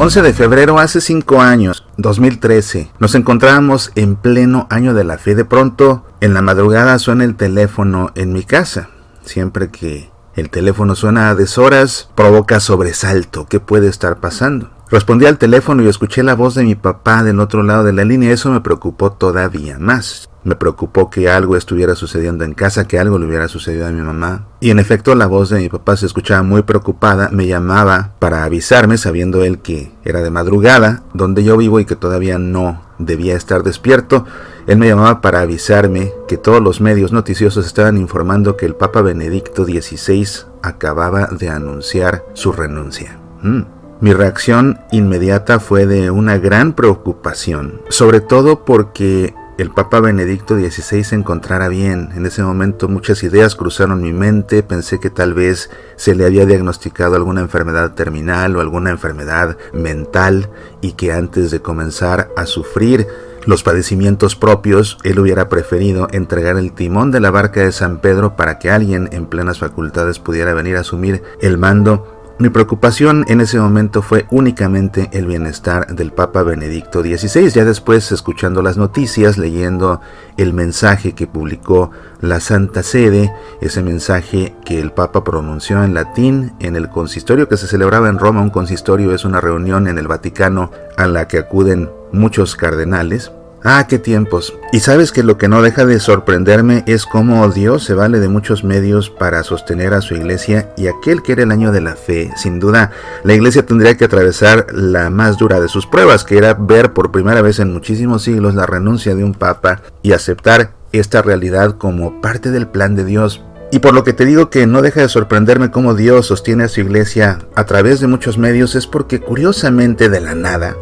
11 de febrero, hace 5 años, 2013, nos encontrábamos en pleno año de la fe. De pronto, en la madrugada suena el teléfono en mi casa. Siempre que el teléfono suena a deshoras, provoca sobresalto. ¿Qué puede estar pasando? Respondí al teléfono y escuché la voz de mi papá del otro lado de la línea. Eso me preocupó todavía más. Me preocupó que algo estuviera sucediendo en casa, que algo le hubiera sucedido a mi mamá. Y en efecto, la voz de mi papá se escuchaba muy preocupada. Me llamaba para avisarme, sabiendo él que era de madrugada, donde yo vivo y que todavía no debía estar despierto. Él me llamaba para avisarme que todos los medios noticiosos estaban informando que el Papa Benedicto XVI acababa de anunciar su renuncia. Mi reacción inmediata fue de una gran preocupación, sobre todo porque el Papa Benedicto XVI se encontrara bien. En ese momento muchas ideas cruzaron mi mente. Pensé que tal vez se le había diagnosticado alguna enfermedad terminal o alguna enfermedad mental y que antes de comenzar a sufrir los padecimientos propios, él hubiera preferido entregar el timón de la barca de San Pedro para que alguien en plenas facultades pudiera venir a asumir el mando. Mi preocupación en ese momento fue únicamente el bienestar del Papa Benedicto XVI. Ya después, escuchando las noticias, leyendo el mensaje que publicó la Santa Sede, ese mensaje que el Papa pronunció en latín en el consistorio que se celebraba en Roma. Un consistorio es una reunión en el Vaticano a la que acuden muchos cardenales. ¡Ah, qué tiempos! Y sabes que lo que no deja de sorprenderme es cómo Dios se vale de muchos medios para sostener a su iglesia, y aquel que era el año de la fe. Sin duda, la iglesia tendría que atravesar la más dura de sus pruebas, que era ver por primera vez en muchísimos siglos la renuncia de un papa y aceptar esta realidad como parte del plan de Dios. Y por lo que te digo que no deja de sorprenderme cómo Dios sostiene a su iglesia a través de muchos medios, es porque curiosamente de la nada,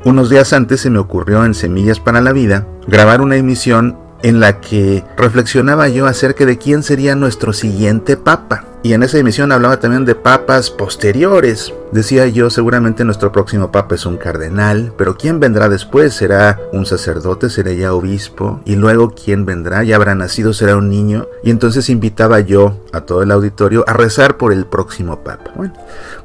unos días antes se me ocurrió en Semillas para la Vida grabar una emisión en la que reflexionaba yo acerca de quién sería nuestro siguiente papa. Y en esa emisión hablaba también de papas posteriores. Decía yo, seguramente nuestro próximo papa es un cardenal, pero ¿quién vendrá después? ¿Será un sacerdote? ¿Será ya obispo? Y luego, ¿quién vendrá? ¿Ya habrá nacido? ¿Será un niño? Y entonces invitaba yo a todo el auditorio a rezar por el próximo papa. Bueno,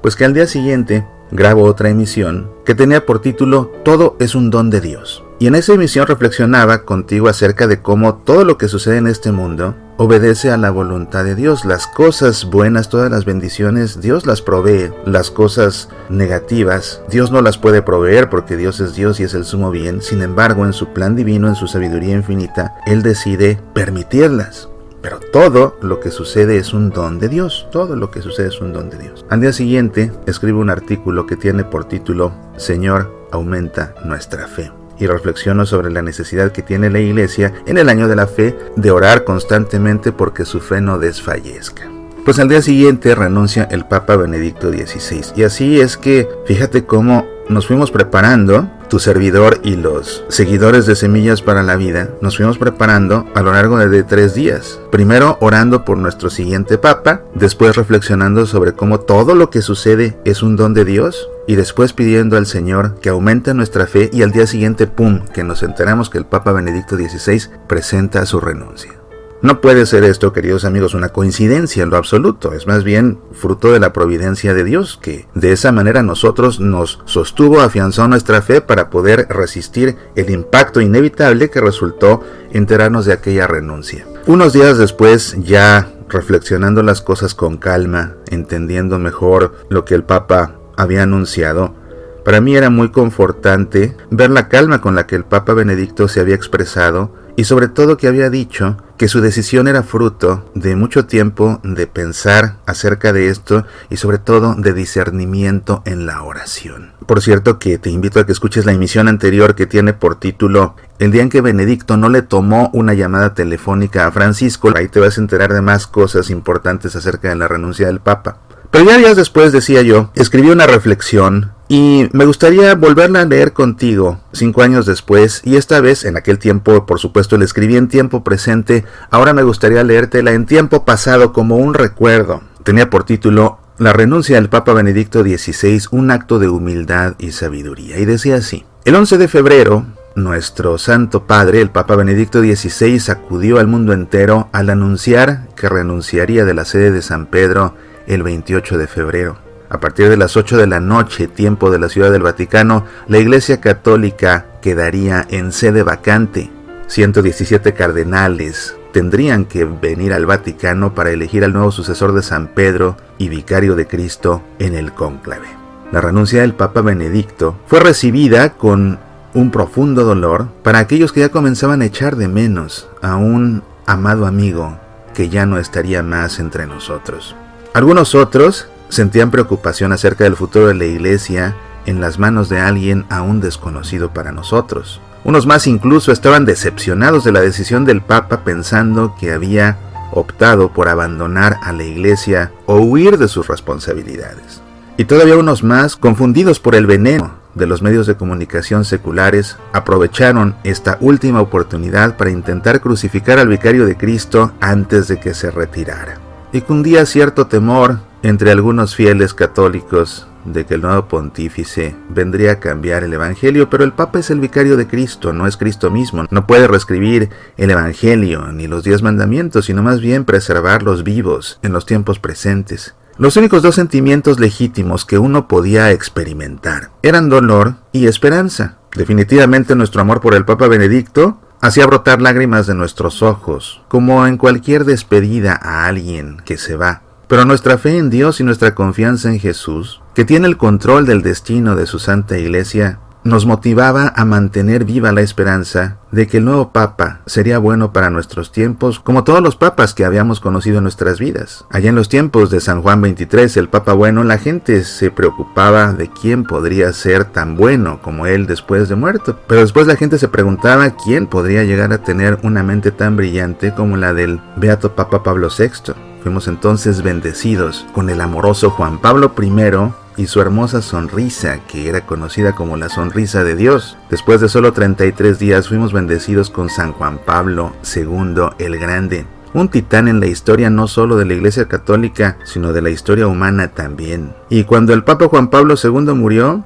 pues que al día siguiente grabo otra emisión que tenía por título Todo es un don de Dios. Y en esa emisión reflexionaba contigo acerca de cómo todo lo que sucede en este mundo obedece a la voluntad de Dios. Las cosas buenas, todas las bendiciones, Dios las provee. Las cosas negativas, Dios no las puede proveer porque Dios es Dios y es el sumo bien. Sin embargo, en su plan divino, en su sabiduría infinita, Él decide permitirlas. Pero todo lo que sucede es un don de Dios. Todo lo que sucede es un don de Dios. Al día siguiente, escribo un artículo que tiene por título Señor, aumenta nuestra fe. Y reflexiono sobre la necesidad que tiene la iglesia en el año de la fe de orar constantemente porque su fe no desfallezca. Pues al día siguiente renuncia el Papa Benedicto XVI. Y así es que fíjate cómo nos fuimos preparando, tu servidor y los seguidores de Semillas para la Vida, nos fuimos preparando a lo largo de 3 días. Primero orando por nuestro siguiente Papa, después reflexionando sobre cómo todo lo que sucede es un don de Dios, y después pidiendo al Señor que aumente nuestra fe, y al día siguiente, ¡pum!, que nos enteramos que el Papa Benedicto XVI presenta su renuncia. No puede ser esto, queridos amigos, una coincidencia en lo absoluto. Es más bien fruto de la providencia de Dios, que de esa manera nosotros nos sostuvo, afianzó nuestra fe para poder resistir el impacto inevitable que resultó enterarnos de aquella renuncia. Unos días después, ya reflexionando las cosas con calma, entendiendo mejor lo que el Papa había anunciado, para mí era muy confortante ver la calma con la que el Papa Benedicto se había expresado, y sobre todo que había dicho que su decisión era fruto de mucho tiempo de pensar acerca de esto y sobre todo de discernimiento en la oración. Por cierto, que te invito a que escuches la emisión anterior que tiene por título El día en que Benedicto no le tomó una llamada telefónica a Francisco. Ahí te vas a enterar de más cosas importantes acerca de la renuncia del Papa. Pero ya días después, decía yo, escribí una reflexión y me gustaría volverla a leer contigo 5 años después, y esta vez, en aquel tiempo, por supuesto, la escribí en tiempo presente. Ahora me gustaría leértela en tiempo pasado como un recuerdo. Tenía por título La renuncia del Papa Benedicto XVI, un acto de humildad y sabiduría, y decía así: el 11 de febrero, nuestro Santo Padre, el Papa Benedicto XVI, sacudió al mundo entero al anunciar que renunciaría de la sede de San Pedro el 28 de febrero. A partir de las 8 de la noche, tiempo de la Ciudad del Vaticano, la Iglesia Católica quedaría en sede vacante. 117 cardenales tendrían que venir al Vaticano para elegir al nuevo sucesor de San Pedro y vicario de Cristo en el cónclave. La renuncia del Papa Benedicto fue recibida con un profundo dolor para aquellos que ya comenzaban a echar de menos a un amado amigo que ya no estaría más entre nosotros. Algunos otros sentían preocupación acerca del futuro de la Iglesia en las manos de alguien aún desconocido para nosotros. Unos más incluso estaban decepcionados de la decisión del Papa, pensando que había optado por abandonar a la Iglesia o huir de sus responsabilidades. Y todavía unos más, confundidos por el veneno de los medios de comunicación seculares, aprovecharon esta última oportunidad para intentar crucificar al vicario de Cristo antes de que se retirara. Y cundía cierto temor entre algunos fieles católicos de que el nuevo pontífice vendría a cambiar el Evangelio, pero el Papa es el vicario de Cristo, no es Cristo mismo. No puede reescribir el Evangelio ni los 10 mandamientos, sino más bien preservarlos vivos en los tiempos presentes. Los únicos dos sentimientos legítimos que uno podía experimentar eran dolor y esperanza. Definitivamente nuestro amor por el Papa Benedicto hacía brotar lágrimas de nuestros ojos, como en cualquier despedida a alguien que se va. Pero nuestra fe en Dios y nuestra confianza en Jesús, que tiene el control del destino de su Santa Iglesia, nos motivaba a mantener viva la esperanza de que el nuevo Papa sería bueno para nuestros tiempos, como todos los papas que habíamos conocido en nuestras vidas. Allá en los tiempos de San Juan XXIII, el Papa bueno, la gente se preocupaba de quién podría ser tan bueno como él después de muerto. Pero después la gente se preguntaba quién podría llegar a tener una mente tan brillante como la del beato Papa Pablo VI. Fuimos entonces bendecidos con el amoroso Juan Pablo I y su hermosa sonrisa, que era conocida como la sonrisa de Dios. Después de solo 33 días fuimos bendecidos con San Juan Pablo II el Grande, un titán en la historia no solo de la Iglesia Católica, sino de la historia humana también. Y cuando el Papa Juan Pablo II murió,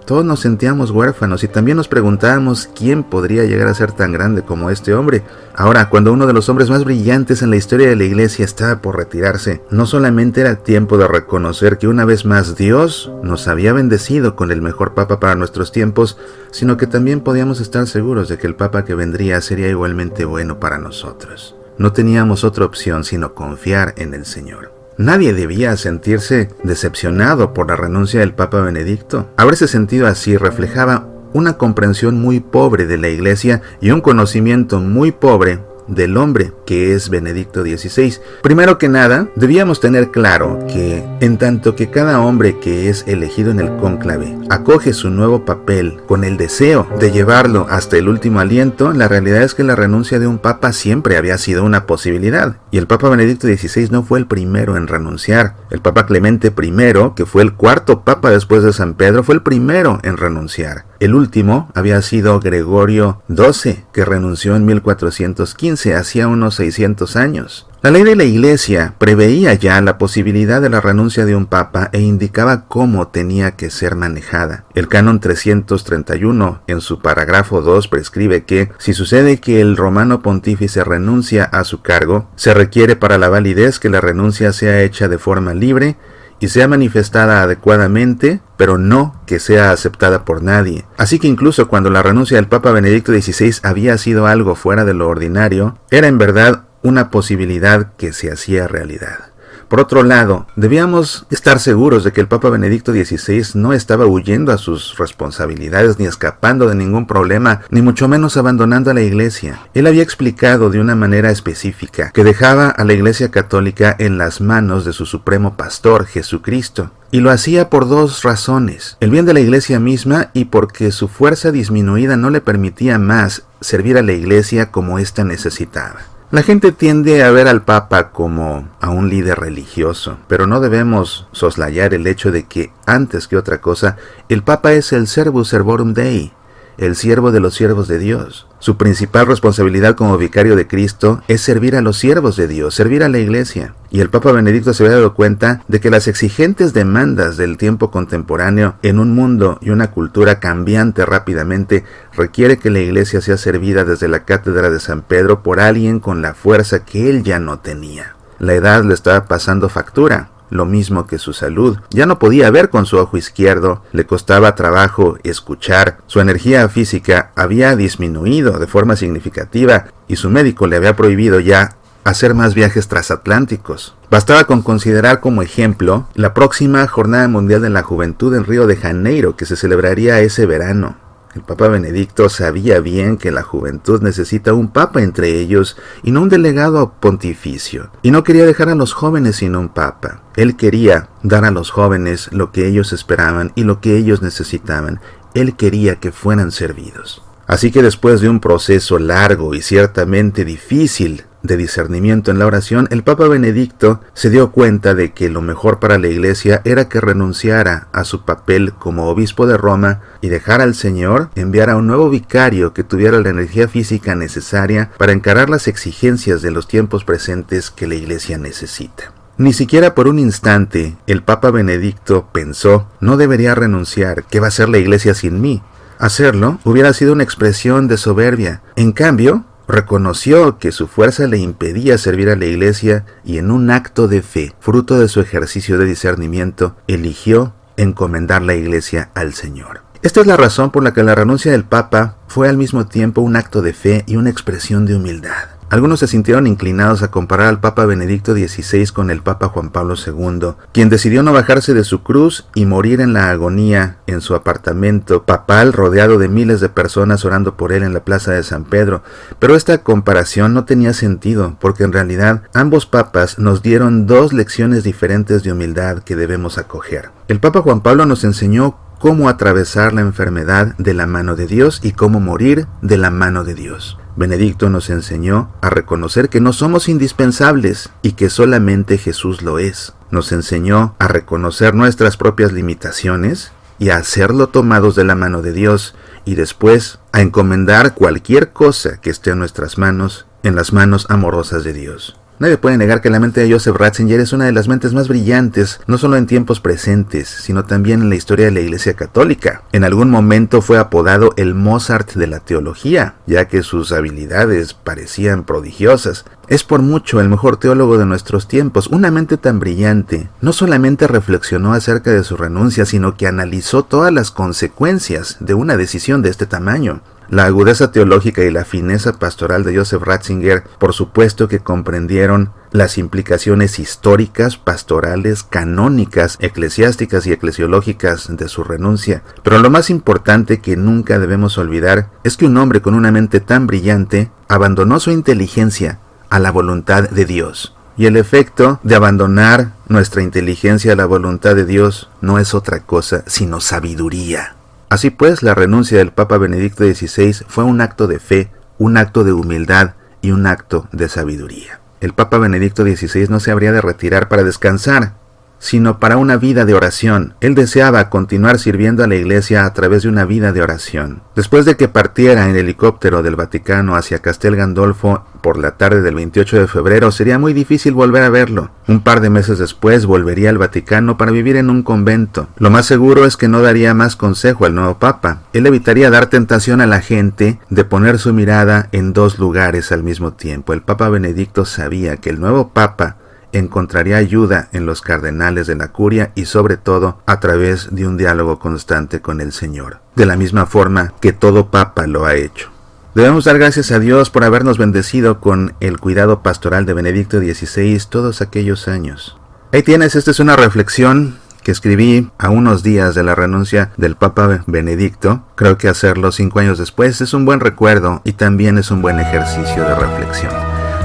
todos nos sentíamos huérfanos y también nos preguntábamos quién podría llegar a ser tan grande como este hombre. Ahora, cuando uno de los hombres más brillantes en la historia de la Iglesia estaba por retirarse, no solamente era tiempo de reconocer que una vez más Dios nos había bendecido con el mejor Papa para nuestros tiempos, sino que también podíamos estar seguros de que el Papa que vendría sería igualmente bueno para nosotros. No teníamos otra opción sino confiar en el Señor. Nadie debía sentirse decepcionado por la renuncia del Papa Benedicto. Haberse sentido así reflejaba una comprensión muy pobre de la Iglesia y un conocimiento muy pobre del hombre que es Benedicto XVI. Primero que nada, debíamos tener claro que en tanto que cada hombre que es elegido en el cónclave acoge su nuevo papel con el deseo de llevarlo hasta el último aliento, la realidad es que la renuncia de un papa siempre había sido una posibilidad. Y el Papa Benedicto XVI no fue el primero en renunciar. El Papa Clemente I, que fue el cuarto papa después de San Pedro, fue el primero en renunciar. El último había sido Gregorio XII, que renunció en 1415, hacía unos 600 años. La ley de la Iglesia preveía ya la posibilidad de la renuncia de un papa e indicaba cómo tenía que ser manejada. El Canon 331, en su parágrafo 2, prescribe que, si sucede que el romano pontífice renuncia a su cargo, se requiere para la validez que la renuncia sea hecha de forma libre y sea manifestada adecuadamente, pero no que sea aceptada por nadie. Así que incluso cuando la renuncia del Papa Benedicto XVI había sido algo fuera de lo ordinario, era en verdad una posibilidad que se hacía realidad. Por otro lado, debíamos estar seguros de que el Papa Benedicto XVI no estaba huyendo a sus responsabilidades ni escapando de ningún problema, ni mucho menos abandonando a la Iglesia. Él había explicado de una manera específica que dejaba a la Iglesia Católica en las manos de su supremo pastor, Jesucristo. Y lo hacía por dos razones: el bien de la Iglesia misma y porque su fuerza disminuida no le permitía más servir a la Iglesia como ésta necesitaba. La gente tiende a ver al Papa como a un líder religioso, pero no debemos soslayar el hecho de que, antes que otra cosa, el Papa es el Servus Servorum Dei, el siervo de los siervos de Dios. Su principal responsabilidad como vicario de Cristo es servir a los siervos de Dios, servir a la Iglesia. Y el Papa Benedicto se había dado cuenta de que las exigentes demandas del tiempo contemporáneo en un mundo y una cultura cambiante rápidamente requiere que la Iglesia sea servida desde la cátedra de San Pedro por alguien con la fuerza que él ya no tenía. La edad le estaba pasando factura. lo mismo que su salud. Ya no podía ver con su ojo izquierdo, le costaba trabajo escuchar, su energía física había disminuido de forma significativa y su médico le había prohibido ya hacer más viajes transatlánticos. Bastaba con considerar como ejemplo la próxima Jornada Mundial de la Juventud en Río de Janeiro, que se celebraría ese verano. El Papa Benedicto sabía bien que la juventud necesita un papa entre ellos y no un delegado pontificio, y no quería dejar a los jóvenes sin un papa. Él quería dar a los jóvenes lo que ellos esperaban y lo que ellos necesitaban. Él quería que fueran servidos. Así que después de un proceso largo y ciertamente difícil de discernimiento en la oración, el Papa Benedicto se dio cuenta de que lo mejor para la Iglesia era que renunciara a su papel como obispo de Roma y dejara al Señor enviar a un nuevo vicario que tuviera la energía física necesaria para encarar las exigencias de los tiempos presentes que la Iglesia necesita. Ni siquiera por un instante el Papa Benedicto pensó: no debería renunciar, ¿qué va a hacer la Iglesia sin mí? Hacerlo hubiera sido una expresión de soberbia. En cambio, reconoció que su fuerza le impedía servir a la Iglesia y en un acto de fe, fruto de su ejercicio de discernimiento, eligió encomendar la Iglesia al Señor. Esta es la razón por la que la renuncia del Papa fue al mismo tiempo un acto de fe y una expresión de humildad. Algunos se sintieron inclinados a comparar al Papa Benedicto XVI con el Papa Juan Pablo II, quien decidió no bajarse de su cruz y morir en la agonía en su apartamento papal rodeado de miles de personas orando por él en la plaza de San Pedro. Pero esta comparación no tenía sentido, porque en realidad ambos papas nos dieron dos lecciones diferentes de humildad que debemos acoger. El Papa Juan Pablo nos enseñó cómo atravesar la enfermedad de la mano de Dios y cómo morir de la mano de Dios. Benedicto nos enseñó a reconocer que no somos indispensables y que solamente Jesús lo es. Nos enseñó a reconocer nuestras propias limitaciones y a hacerlo tomados de la mano de Dios y después a encomendar cualquier cosa que esté en nuestras manos en las manos amorosas de Dios. Nadie puede negar que la mente de Joseph Ratzinger es una de las mentes más brillantes, no solo en tiempos presentes, sino también en la historia de la Iglesia Católica. En algún momento fue apodado el Mozart de la teología, ya que sus habilidades parecían prodigiosas. Es por mucho el mejor teólogo de nuestros tiempos. Una mente tan brillante no solamente reflexionó acerca de su renuncia, sino que analizó todas las consecuencias de una decisión de este tamaño. La agudeza teológica y la fineza pastoral de Joseph Ratzinger, por supuesto que comprendieron las implicaciones históricas, pastorales, canónicas, eclesiásticas y eclesiológicas de su renuncia. Pero lo más importante que nunca debemos olvidar es que un hombre con una mente tan brillante abandonó su inteligencia a la voluntad de Dios. Y el efecto de abandonar nuestra inteligencia a la voluntad de Dios no es otra cosa sino sabiduría. Así pues, la renuncia del Papa Benedicto XVI fue un acto de fe, un acto de humildad y un acto de sabiduría. El Papa Benedicto XVI no se habría de retirar para descansar, sino para una vida de oración. Él deseaba continuar sirviendo a la Iglesia a través de una vida de oración. Después de que partiera en helicóptero del Vaticano hacia Castel Gandolfo por la tarde del 28 de febrero, sería muy difícil volver a verlo. Un par de meses después volvería al Vaticano para vivir en un convento. Lo más seguro es que no daría más consejo al nuevo Papa. Él evitaría dar tentación a la gente de poner su mirada en dos lugares al mismo tiempo. El Papa Benedicto sabía que el nuevo Papa encontraría ayuda en los cardenales de la curia y sobre todo a través de un diálogo constante con el Señor, de la misma forma que todo papa lo ha hecho. Debemos dar gracias a Dios por habernos bendecido con el cuidado pastoral de Benedicto XVI todos aquellos años. Ahí tienes, esta es una reflexión que escribí a unos días de la renuncia del Papa Benedicto. Creo que hacerlo 5 años después es un buen recuerdo y también es un buen ejercicio de reflexión.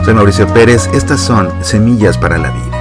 Soy Mauricio Pérez, estas son Semillas para la Vida.